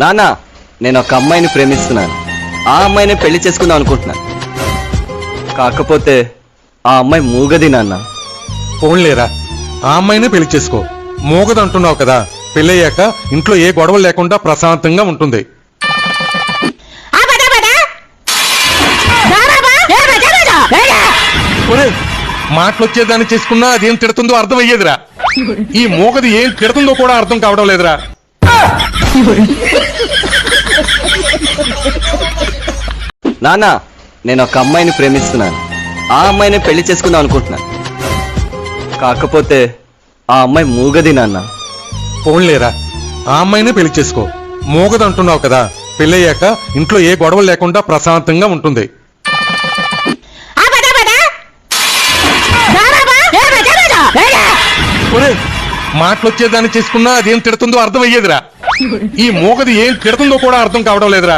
నాన్న, నేను ఒక అమ్మాయిని ప్రేమిస్తున్నాను. ఆ అమ్మాయిని పెళ్లి చేసుకుందాం అనుకుంటున్నాను. కాకపోతే ఆ అమ్మాయి మూగది నాన్న. పోన్లేరా, ఆ అమ్మాయినే పెళ్లి చేసుకో. మూగదంటున్నావు కదా, పెళ్ళయ్యాక ఇంట్లో ఏ గొడవలు లేకుండా ప్రశాంతంగా ఉంటుంది. మాటలొచ్చేదాన్ని చేసుకున్నా అదేం తిడుతుందో అర్థమయ్యేదిరా. ఈ మూగది ఏం తిడుతుందో కూడా అర్థం కావడం లేదురా. నాన్న, నేను ఒక అమ్మాయిని ప్రేమిస్తున్నాను. ఆ అమ్మాయిని పెళ్లి చేసుకుందాం అనుకుంటున్నాను. కాకపోతే ఆ అమ్మాయి మూగది నాన్న. పోన్లేరా, ఆ అమ్మాయినే పెళ్లి చేసుకో. మూగదంటున్నావు కదా, పెళ్ళయ్యాక ఇంట్లో ఏ గొడవలు లేకుండా ప్రశాంతంగా ఉంటుంది. మాటలొచ్చేదాన్ని చేసుకున్నా అదేం తిడుతుందో అర్థమయ్యేదిరా. ఈ మూగది ఏం తిడుతుందో కూడా అర్థం కావడం లేదురా.